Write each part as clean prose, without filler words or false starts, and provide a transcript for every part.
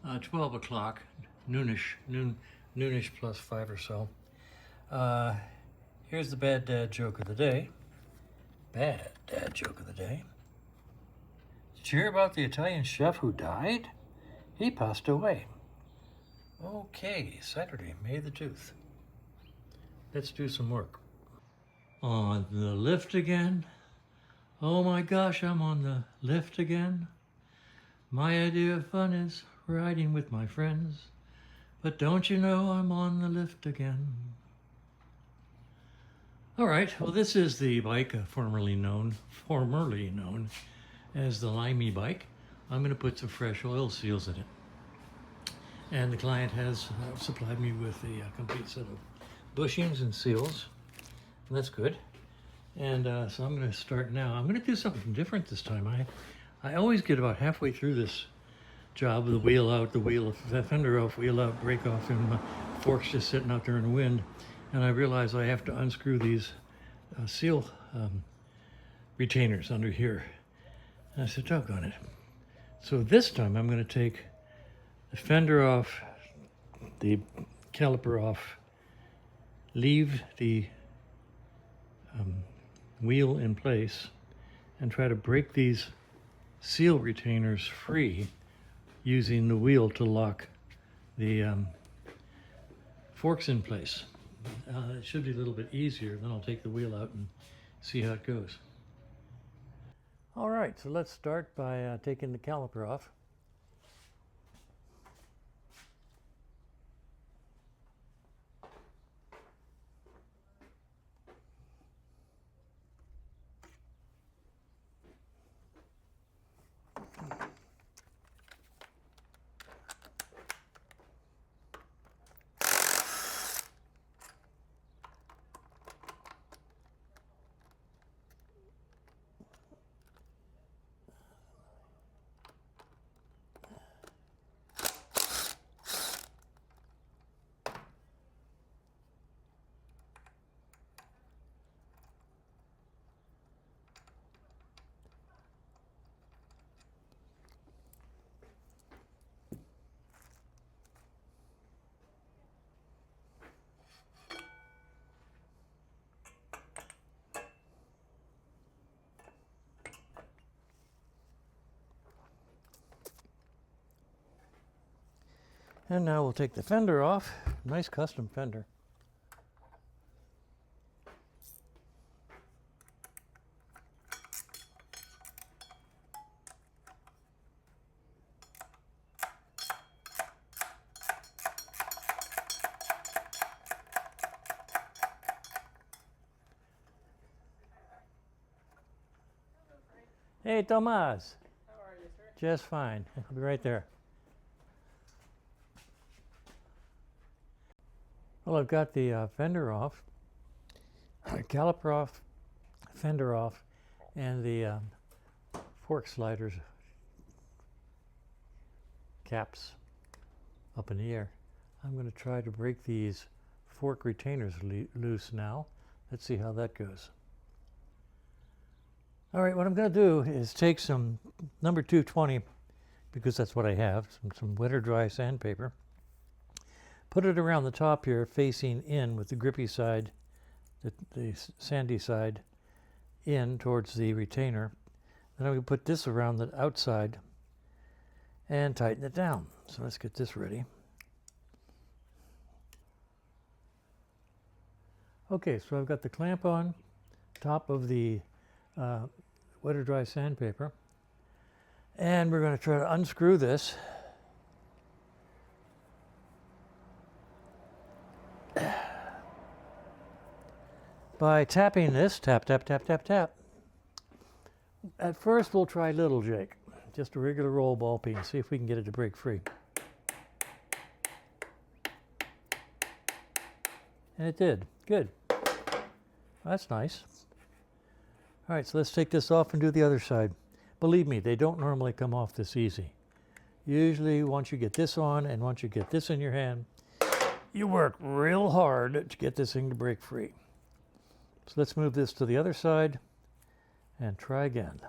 12 o'clock, noonish plus 5 or so. Here's the bad dad joke of the day. Bad dad joke of the day. Did you hear about the Italian chef who died? He passed away. Okay, Saturday, May the 2nd. Let's do some work. On the lift again. Oh my gosh, I'm on the lift again. My idea of fun is riding with my friends. But don't you know I'm on the lift again? All right, well, this is the bike formerly known as the Limey bike. I'm going to put some fresh oil seals in it. And the client has supplied me with a complete set of bushings and seals. And that's good. And so I'm going to start now. I'm going to do something different this time. I always get about halfway through this job with the wheel out, the fender off, wheel out, brake off, and my fork's just sitting out there in the wind. And I realize I have to unscrew these seal retainers under here. And I said, doggone it. So this time I'm going to take the fender off, the caliper off, leave the wheel in place, and try to break these seal retainers free using the wheel to lock the forks in place. It should be a little bit easier. Then I'll take the wheel out and see how it goes. All right, so let's start by taking the caliper off. And now we'll take the fender off. Nice custom fender. Hey, Tomas. How are you, sir? Just fine. I'll be right there. Well, I've got the fender off, caliper off, fender off, and the fork sliders caps up in the air. I'm going to try to break these fork retainers loose now. Let's see how that goes. All right, what I'm going to do is take some number 220, because that's what I have, some wet or dry sandpaper. Put it around the top here, facing in with the grippy side, the sandy side, in towards the retainer. Then I'm going to put this around the outside and tighten it down. So let's get this ready. Okay, so I've got the clamp on top of the wet or dry sandpaper. And we're going to try to unscrew this. By tapping this, tap, tap, tap, tap, tap. At first we'll try little Jake, just a regular roll ball peen, see if we can get it to break free. And it did, good. That's nice. All right, so let's take this off and do the other side. Believe me, they don't normally come off this easy. Usually once you get this on and once you get this in your hand, you work real hard to get this thing to break free. So let's move this to the other side and try again.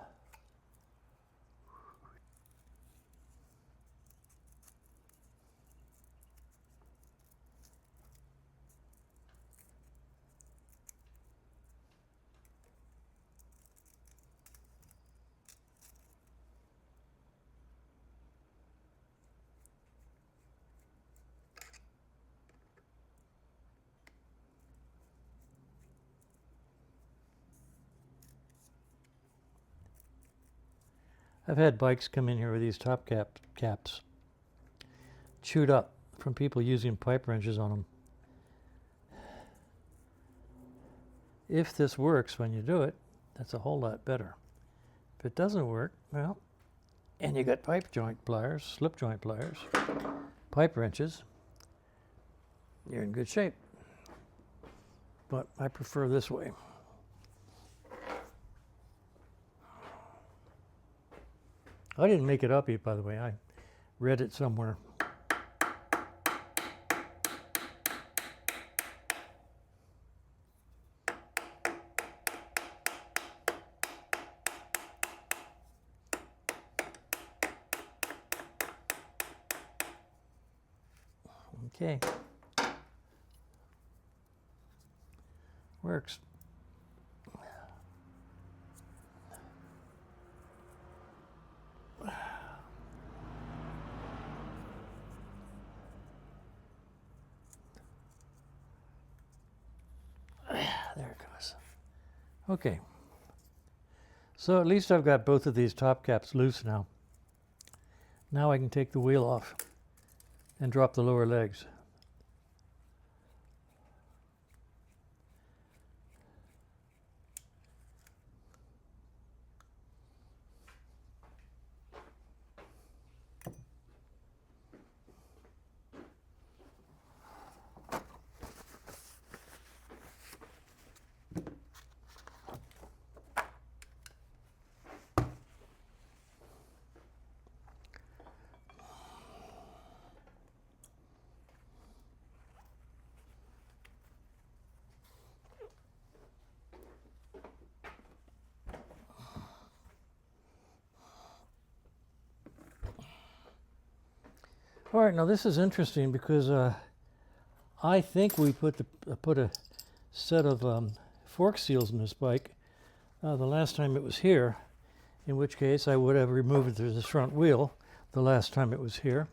I've had bikes come in here with these top caps chewed up from people using pipe wrenches on them. If this works when you do it, that's a whole lot better. If it doesn't work, well, and you got pipe joint pliers, slip joint pliers, pipe wrenches, you're in good shape. But I prefer this way. I didn't make it up, by the way. I read it somewhere. Okay. Works. There it goes. Okay. So at least I've got both of these top caps loose now. Now I can take the wheel off and drop the lower legs. All right, now this is interesting because I think we put a set of fork seals in this bike the last time it was here, in which case I would have removed this front wheel the last time it was here,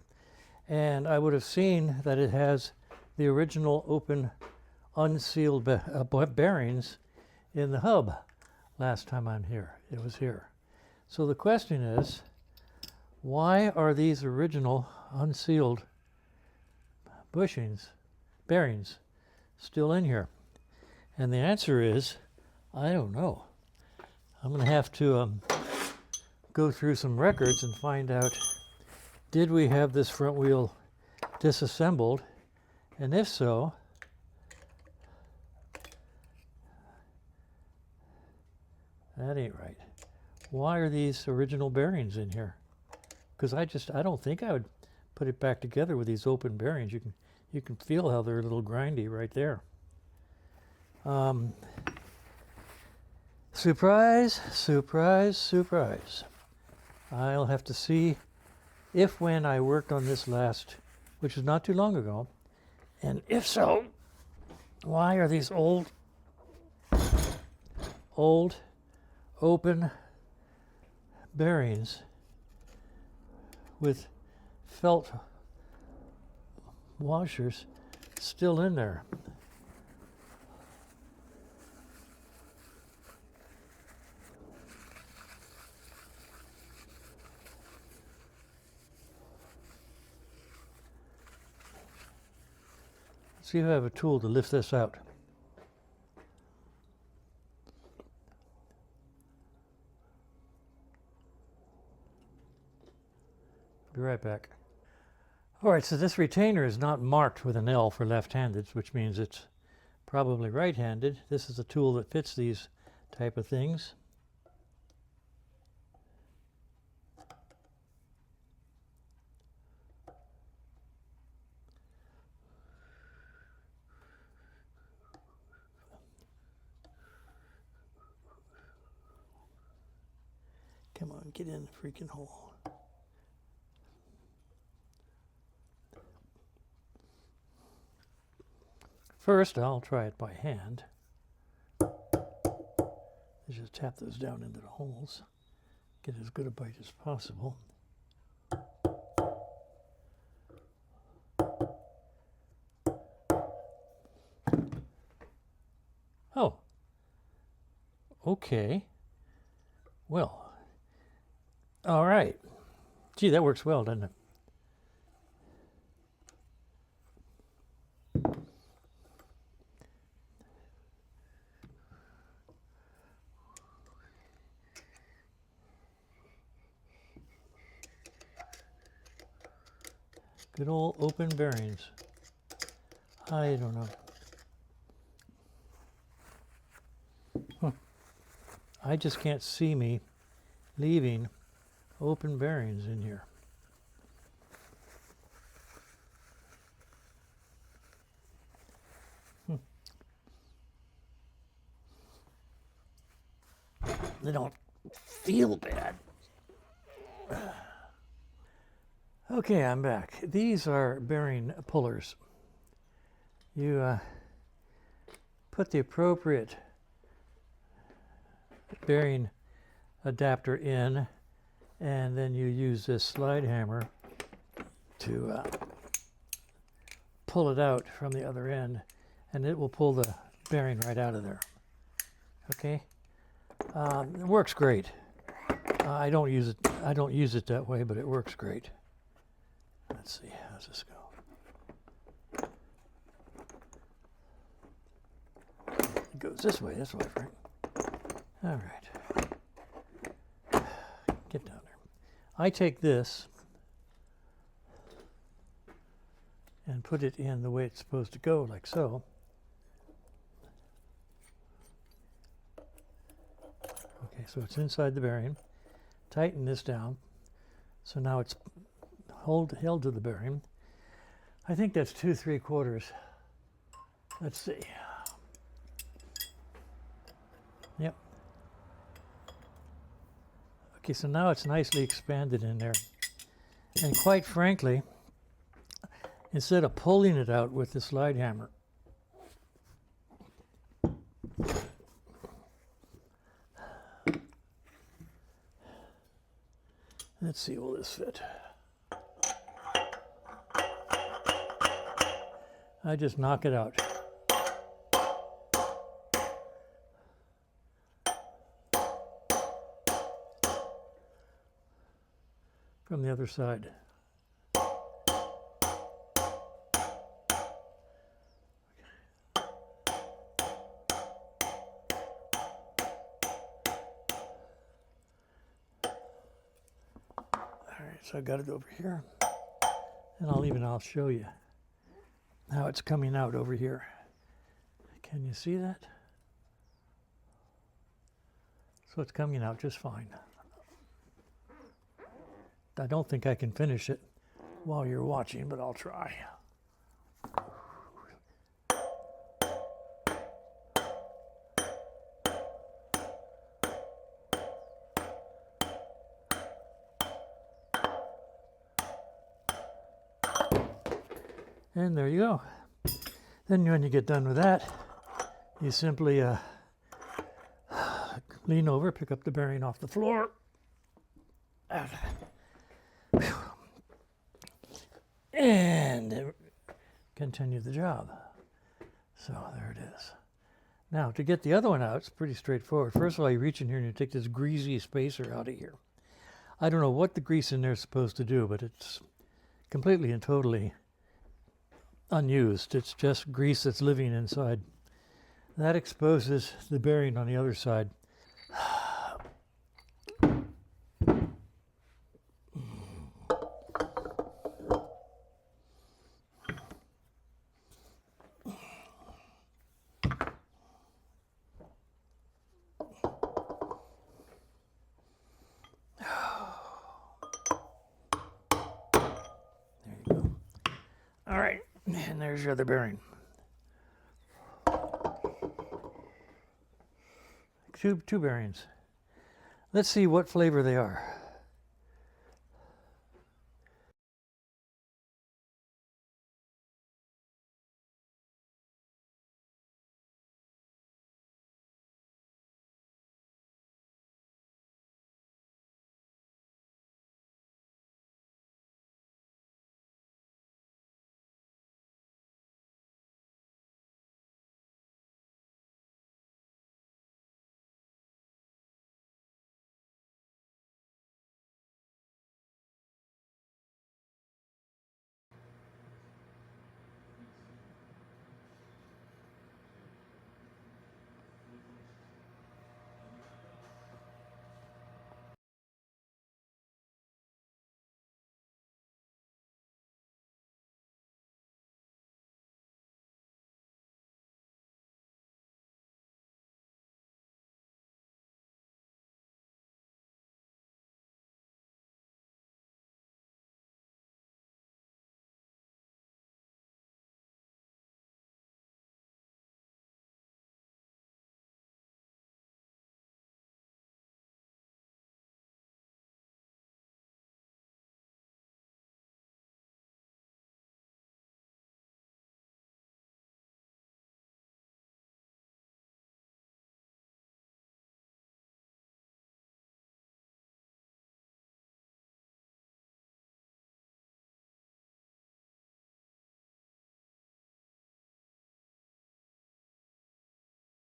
and I would have seen that it has the original open unsealed bearings in the hub last time it was here. So the question is, why are these original unsealed bearings still in here? And the answer is, I don't know. I'm going to have to go through some records and find out, did we have this front wheel disassembled? And if so, that ain't right. Why are these original bearings in here? Because I don't think I would put it back together with these open bearings. You can feel how they're a little grindy right there. Surprise, surprise, surprise. I'll have to see if when I worked on this last, which was not too long ago, and if so, why are these old open bearings with felt washers still in there? Let's see if I have a tool to lift this out. Be right back. All right, so this retainer is not marked with an L for left-handed, which means it's probably right-handed. This is a tool that fits these type of things. Come on, get in the freaking hole. First, I'll try it by hand. Just tap those down into the holes. Get as good a bite as possible. Oh, okay. Well, All right. Gee, that works well, doesn't it? Good old open bearings. I don't know. I just can't see me leaving open bearings in here. They don't feel bad. Okay, I'm back. These are bearing pullers. You put the appropriate bearing adapter in, and then you use this slide hammer to pull it out from the other end, and it will pull the bearing right out of there. Okay, it works great. I don't use it that way, but it works great. Let's see, how's this go? It goes this way, Frank. All right, get down there. I take this and put it in the way it's supposed to go, like so. Okay, so it's inside the bearing. Tighten this down. So now it's held to the bearing. I think that's 2 3/4. Let's see. Yep. Okay, so now it's nicely expanded in there. And quite frankly, instead of pulling it out with the slide hammer, let's see, will this fit? I just knock it out. From the other side. So I got it over here, and I'll show you how it's coming out over here. Can you see that? So it's coming out just fine. I don't think I can finish it while you're watching, but I'll try. And there you go. Then when you get done with that, you simply lean over, pick up the bearing off the floor, and continue the job. So there it is. Now to get the other one out, it's pretty straightforward. First of all, you reach in here and you take this greasy spacer out of here. I don't know what the grease in there is supposed to do, but it's completely and totally unused. It's just grease that's living inside. That exposes the bearing on the other side. There you go. All right. And there's your other bearing. Two bearings. Let's see what flavor they are.